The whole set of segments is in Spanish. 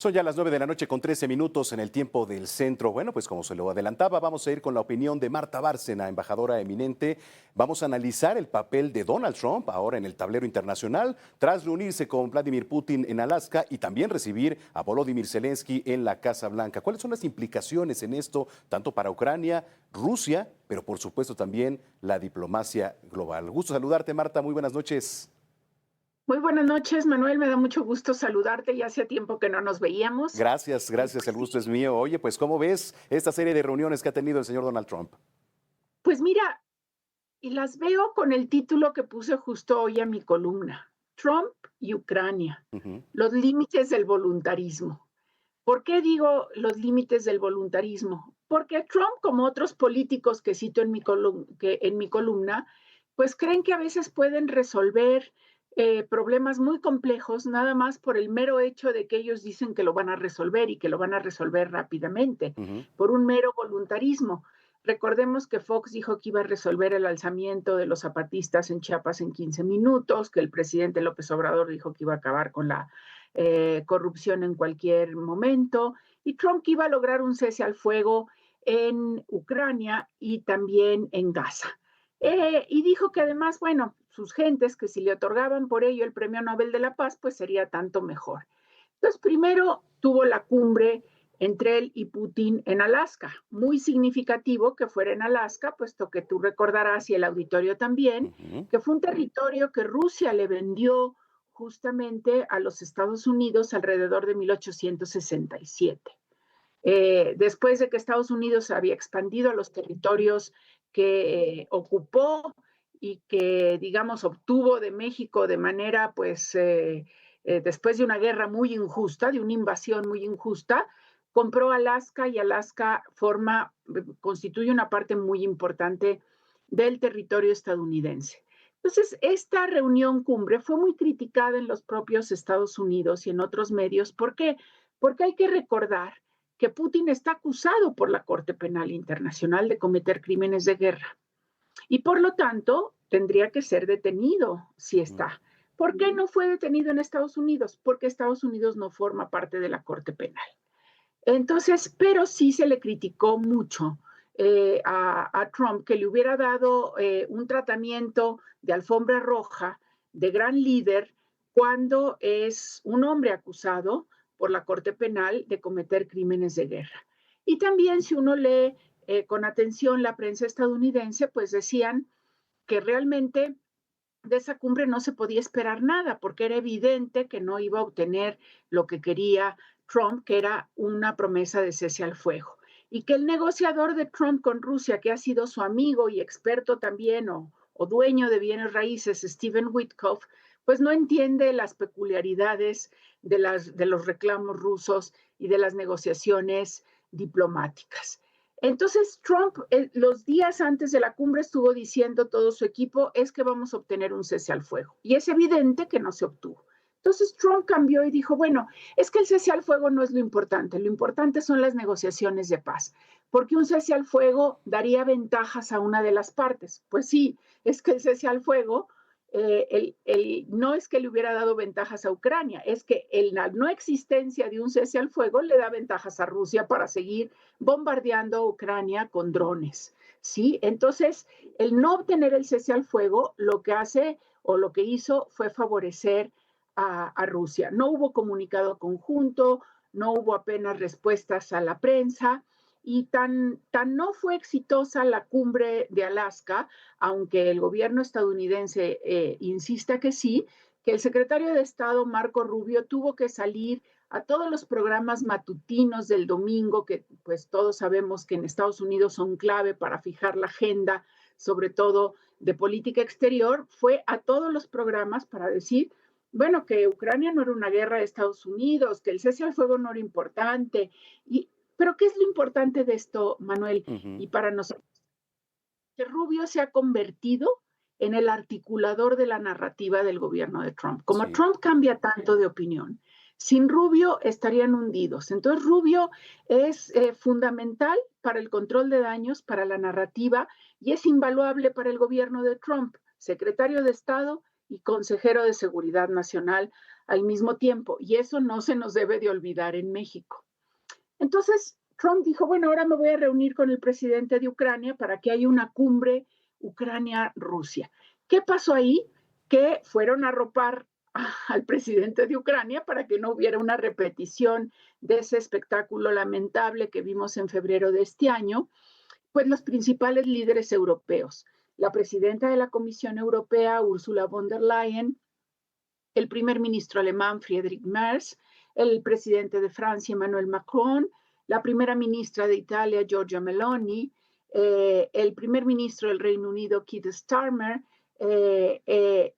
Son ya las 9 de la noche con 13 minutos en el tiempo del centro. Bueno, pues como se lo adelantaba, vamos a ir con la opinión de Marta Bárcena, embajadora eminente. Vamos a analizar el papel de Donald Trump ahora en el tablero internacional, tras reunirse con Vladimir Putin en Alaska y también recibir a Volodymyr Zelensky en la Casa Blanca. ¿Cuáles son las implicaciones en esto, tanto para Ucrania, Rusia, pero por supuesto también la diplomacia global? Gusto saludarte, Marta. Muy buenas noches. Muy buenas noches, Manuel. Me da mucho gusto saludarte. Ya hacía tiempo que no nos veíamos. Gracias, Y gracias. pues El sí, gusto es mío. Oye, pues ¿cómo ves esta serie de reuniones que ha tenido el señor Donald Trump? pues mira, y las veo con el título que puse justo hoy a mi columna, Trump y Ucrania, Ujú. los límites del voluntarismo. ¿Por qué digo los límites del voluntarismo? Porque Trump, como otros políticos que cito en mi columna, pues creen que a veces pueden resolver problemas muy complejos nada más por el mero hecho de que ellos dicen que lo van a resolver y que lo van a resolver rápidamente, Ujú. por un mero voluntarismo. Recordemos que Fox dijo que iba a resolver el alzamiento de los zapatistas en Chiapas en 15 minutos, que el presidente López Obrador dijo que iba a acabar con la corrupción en cualquier momento, y Trump que iba a lograr un cese al fuego en Ucrania y también en Gaza. Y dijo que además, bueno, sus gentes, que si le otorgaban por ello el Premio Nobel de la Paz, pues sería tanto mejor. Entonces, primero tuvo la cumbre entre él y Putin en Alaska. Muy significativo que fuera en Alaska, puesto que tú recordarás y el auditorio también, Ujú. que fue un territorio que Rusia le vendió justamente a los Estados Unidos alrededor de 1867. Después de que Estados Unidos se había expandido a los territorios que ocupó y que, digamos, obtuvo de México de manera, pues, después de una guerra muy injusta, de una invasión muy injusta, compró Alaska y Alaska constituye una parte muy importante del territorio estadounidense. Entonces, esta reunión cumbre fue muy criticada en los propios Estados Unidos y en otros medios. ¿Por qué? Porque hay que recordar que Putin está acusado por la Corte Penal Internacional de cometer crímenes de guerra y por lo tanto tendría que ser detenido si Ujú. está. ¿Por qué no fue detenido en Estados Unidos? Porque Estados Unidos no forma parte de la Corte Penal. Entonces, pero sí se le criticó mucho a Trump que le hubiera dado un tratamiento de alfombra roja, de gran líder, cuando es un hombre acusado por la Corte Penal de cometer crímenes de guerra. Y también si uno lee con atención la prensa estadounidense, pues decían que realmente de esa cumbre no se podía esperar nada, porque era evidente que no iba a obtener lo que quería Trump, que era una promesa de cese al fuego. Y que el negociador de Trump con Rusia, que ha sido su amigo y experto también, o dueño de bienes raíces, Steven Witkoff, pues no entiende las peculiaridades de los reclamos rusos y de las negociaciones diplomáticas. Entonces, Trump, los días antes de la cumbre, estuvo diciendo todo su equipo, es que vamos a obtener un cese al fuego. Y es evidente que no se obtuvo. Entonces, Trump cambió y dijo, bueno, es que el cese al fuego no es lo importante son las negociaciones de paz, porque un cese al fuego daría ventajas a una de las partes. Pues sí, es que el cese al fuego no es que le hubiera dado ventajas a Ucrania, es que la no existencia de un cese al fuego le da ventajas a Rusia para seguir bombardeando a Ucrania con drones. ¿Sí? Entonces, el no obtener el cese al fuego lo que hace o lo que hizo fue favorecer a Rusia. No hubo comunicado conjunto, no hubo apenas respuestas a la prensa y tan no fue exitosa la cumbre de Alaska, aunque el gobierno estadounidense insista que sí, que el secretario de Estado, Marco Rubio, tuvo que salir a todos los programas matutinos del domingo, que pues todos sabemos que en Estados Unidos son clave para fijar la agenda, sobre todo de política exterior, fue a todos los programas para decir, bueno, que Ucrania no era una guerra de Estados Unidos, que el cese al fuego no era importante. Pero ¿qué es lo importante de esto, Manuel? Ujú. Y para nosotros, que Rubio se ha convertido en el articulador de la narrativa del gobierno de Trump. Como Sí. Trump cambia tanto de opinión, sin Rubio estarían hundidos. Entonces Rubio es fundamental para el control de daños, para la narrativa, y es invaluable para el gobierno de Trump, secretario de Estado y consejero de Seguridad Nacional al mismo tiempo, y eso no se nos debe de olvidar en México. Entonces, Trump dijo, bueno, ahora me voy a reunir con el presidente de Ucrania para que haya una cumbre Ucrania-Rusia. ¿Qué pasó ahí? Que fueron a arropar al presidente de Ucrania para que no hubiera una repetición de ese espectáculo lamentable que vimos en febrero de este año, pues los principales líderes europeos, la presidenta de la Comisión Europea, Ursula von der Leyen, el primer ministro alemán, Friedrich Merz, el presidente de Francia, Emmanuel Macron, la primera ministra de Italia, Giorgia Meloni, el primer ministro del Reino Unido, Keir Starmer, el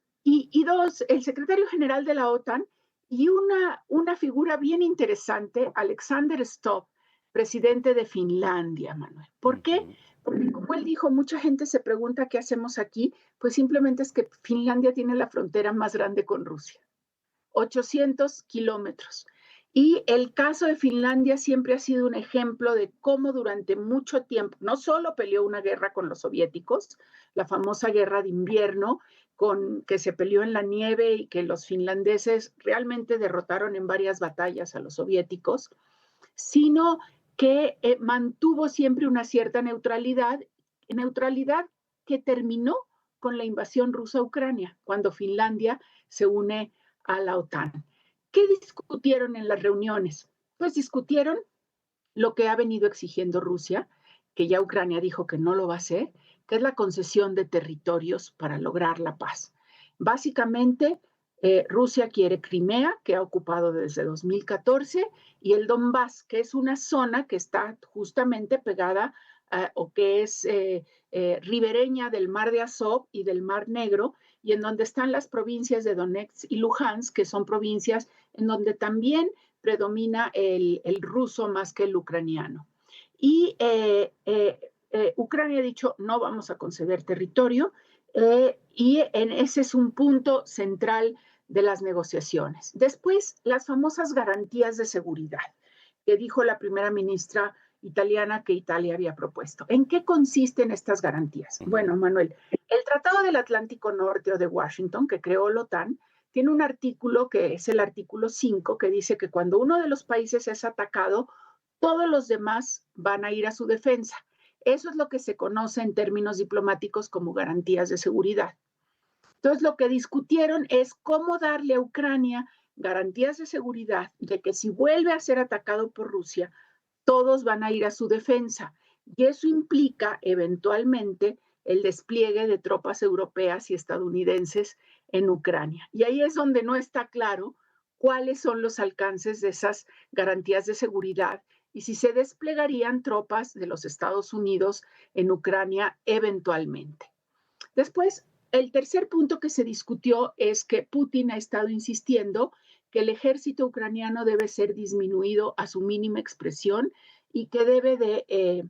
secretario general de la OTAN y una figura bien interesante, Alexander Stubb, presidente de Finlandia, Manuel. ¿Por qué? Porque como él dijo, mucha gente se pregunta qué hacemos aquí, pues simplemente es que Finlandia tiene la frontera más grande con Rusia, 800 kilómetros. Y el caso de Finlandia siempre ha sido un ejemplo de cómo durante mucho tiempo, no solo peleó una guerra con los soviéticos, la famosa guerra de invierno, que se peleó en la nieve y que los finlandeses realmente derrotaron en varias batallas a los soviéticos, sino que mantuvo siempre una cierta neutralidad que terminó con la invasión rusa a Ucrania, cuando Finlandia se une a la OTAN. ¿Qué discutieron en las reuniones? Pues discutieron lo que ha venido exigiendo Rusia, que ya Ucrania dijo que no lo va a hacer, que es la concesión de territorios para lograr la paz. Básicamente, Rusia quiere Crimea, que ha ocupado desde 2014, y el Donbass, que es una zona que está justamente pegada o que es ribereña del Mar de Azov y del Mar Negro, y en donde están las provincias de Donetsk y Luhansk, que son provincias en donde también predomina el ruso más que el ucraniano. Y Ucrania ha dicho, no vamos a conceder territorio, y ese es un punto central de las negociaciones. Después, las famosas garantías de seguridad que dijo la primera ministra italiana que Italia había propuesto. ¿En qué consisten estas garantías? Bueno, Manuel, el Tratado del Atlántico Norte o de Washington, que creó la OTAN, tiene un artículo que es el artículo 5, que dice que cuando uno de los países es atacado, todos los demás van a ir a su defensa. Eso es lo que se conoce en términos diplomáticos como garantías de seguridad. Entonces, lo que discutieron es cómo darle a Ucrania garantías de seguridad de que si vuelve a ser atacado por Rusia, todos van a ir a su defensa. Y eso implica eventualmente el despliegue de tropas europeas y estadounidenses en Ucrania. Y ahí es donde no está claro cuáles son los alcances de esas garantías de seguridad y si se desplegarían tropas de los Estados Unidos en Ucrania eventualmente. Después, el tercer punto que se discutió es que Putin ha estado insistiendo que el ejército ucraniano debe ser disminuido a su mínima expresión y que debe de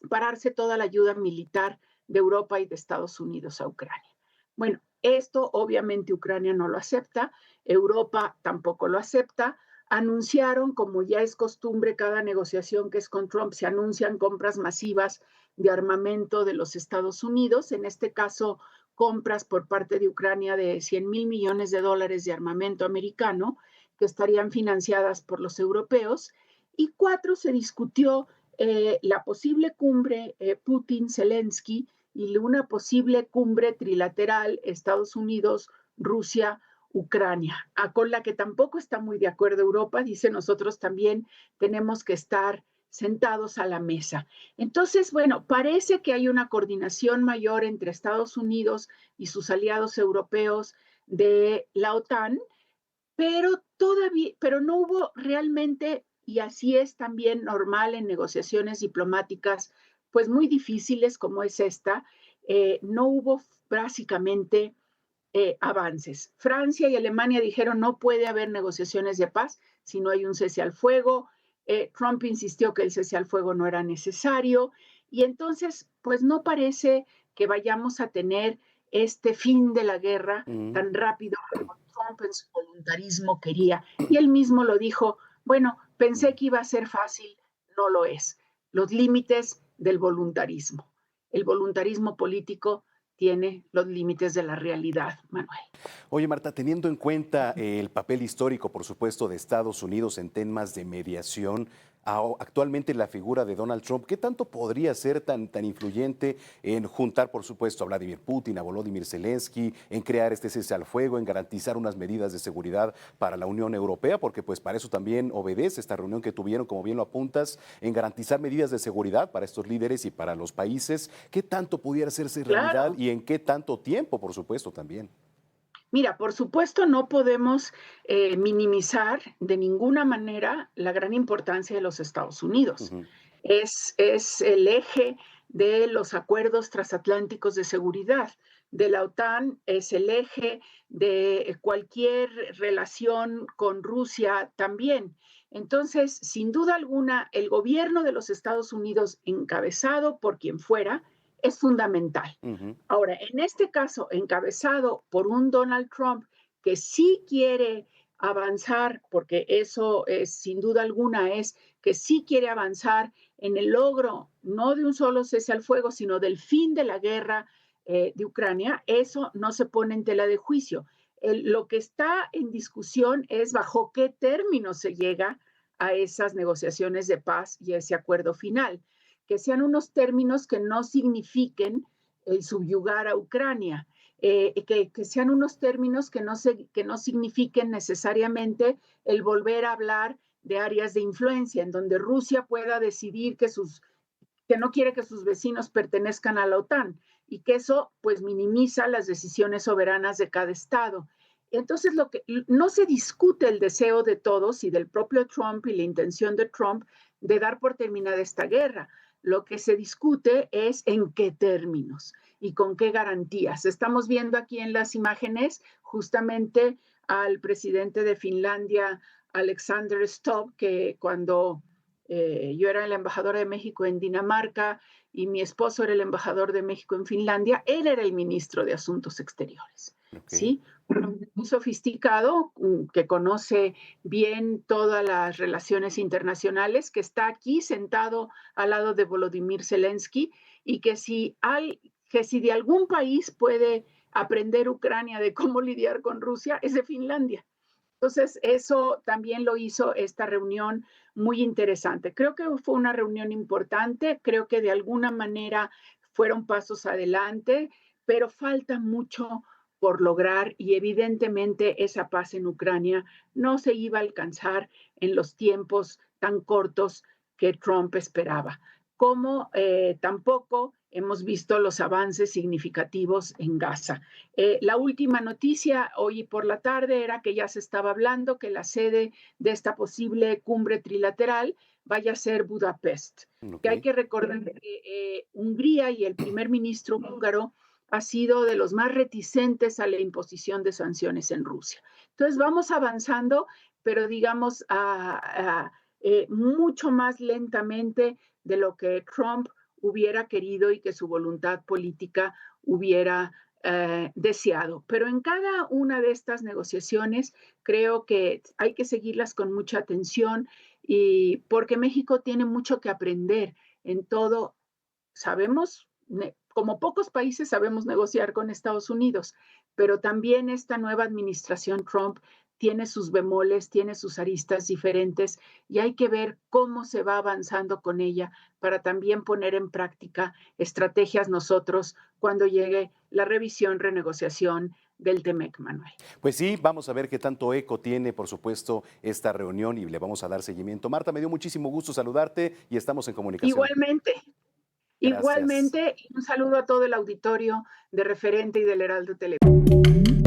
pararse toda la ayuda militar de Europa y de Estados Unidos a Ucrania. Bueno, esto obviamente Ucrania no lo acepta, Europa tampoco lo acepta. Anunciaron, como ya es costumbre, cada negociación que es con Trump, se anuncian compras masivas de armamento de los Estados Unidos, en este caso compras por parte de Ucrania de 100,000 millones de dólares de armamento americano que estarían financiadas por los europeos. Y 4, se discutió la posible cumbre Putin-Zelensky y una posible cumbre trilateral Estados Unidos, Rusia, Ucrania, con la que tampoco está muy de acuerdo Europa. Dice, nosotros también tenemos que estar sentados a la mesa. Entonces, bueno, parece que hay una coordinación mayor entre Estados Unidos y sus aliados europeos de la OTAN, pero no hubo realmente, y así es también normal en negociaciones diplomáticas, pues muy difíciles como es esta, no hubo básicamente avances. Francia y Alemania dijeron no puede haber negociaciones de paz si no hay un cese al fuego. Trump insistió que el cese al fuego no era necesario y entonces pues no parece que vayamos a tener este fin de la guerra tan rápido como Trump en su voluntarismo quería. Y él mismo lo dijo, bueno, pensé que iba a ser fácil, no lo es. Los límites del voluntarismo. El voluntarismo político tiene los límites de la realidad, Manuel. Oye, Marta, teniendo en cuenta el papel histórico, por supuesto, de Estados Unidos en temas de mediación, actualmente la figura de Donald Trump, ¿qué tanto podría ser tan influyente en juntar, por supuesto, a Vladimir Putin, a Volodymyr Zelensky, en crear este cese al fuego, en garantizar unas medidas de seguridad para la Unión Europea? Porque pues para eso también obedece esta reunión que tuvieron, como bien lo apuntas, en garantizar medidas de seguridad para estos líderes y para los países. ¿Qué tanto pudiera hacerse realidad Claro. y en qué tanto tiempo, por supuesto, también? Mira, por supuesto, no podemos minimizar de ninguna manera la gran importancia de los Estados Unidos. Ujú. Es el eje de los acuerdos transatlánticos de seguridad de la OTAN, es el eje de cualquier relación con Rusia también. Entonces, sin duda alguna, el gobierno de los Estados Unidos, encabezado por quien fuera, es fundamental. Ujú. Ahora, en este caso, encabezado por un Donald Trump que sí quiere avanzar, porque eso es, sin duda alguna es que sí quiere avanzar en el logro no de un solo cese al fuego, sino del fin de la guerra de Ucrania, eso no se pone en tela de juicio. Lo que está en discusión es bajo qué términos se llega a esas negociaciones de paz y a ese acuerdo final, que sean unos términos que no signifiquen el subyugar a Ucrania, que sean unos términos que no signifiquen necesariamente el volver a hablar de áreas de influencia, en donde Rusia pueda decidir que no quiere que sus vecinos pertenezcan a la OTAN y que eso pues minimiza las decisiones soberanas de cada estado. Entonces, lo que no se discute el deseo de todos y del propio Trump y la intención de Trump de dar por terminada esta guerra. Lo que se discute es en qué términos y con qué garantías. Estamos viendo aquí en las imágenes justamente al presidente de Finlandia, Alexander Stubb, que cuando yo era la embajadora de México en Dinamarca y mi esposo era el embajador de México en Finlandia, él era el ministro de Asuntos Exteriores. Ok. ¿Sí? Un hombre muy sofisticado, que conoce bien todas las relaciones internacionales, que está aquí sentado al lado de Volodymyr Zelensky y que si de algún país puede aprender Ucrania de cómo lidiar con Rusia, es de Finlandia. Entonces, eso también lo hizo esta reunión muy interesante. Creo que fue una reunión importante, creo que de alguna manera fueron pasos adelante, pero falta mucho por lograr y evidentemente esa paz en Ucrania no se iba a alcanzar en los tiempos tan cortos que Trump esperaba, como tampoco hemos visto los avances significativos en Gaza. La última noticia hoy por la tarde era que ya se estaba hablando que la sede de esta posible cumbre trilateral vaya a ser Budapest. Ok. Que hay que recordar que Hungría y el primer ministro húngaro ha sido de los más reticentes a la imposición de sanciones en Rusia. Entonces vamos avanzando, pero digamos mucho más lentamente de lo que Trump hubiera querido y que su voluntad política hubiera deseado. Pero en cada una de estas negociaciones creo que hay que seguirlas con mucha atención y porque México tiene mucho que aprender en todo. Sabemos, como pocos países sabemos negociar con Estados Unidos, pero también esta nueva administración Trump tiene sus bemoles, tiene sus aristas diferentes y hay que ver cómo se va avanzando con ella para también poner en práctica estrategias nosotros cuando llegue la revisión, renegociación del TEMEC, Manuel. Pues sí, vamos a ver qué tanto eco tiene, por supuesto, esta reunión y le vamos a dar seguimiento. Marta, me dio muchísimo gusto saludarte y estamos en comunicación. Igualmente, Gracias. igualmente, un saludo a todo el auditorio de Referente y del Heraldo Televisión.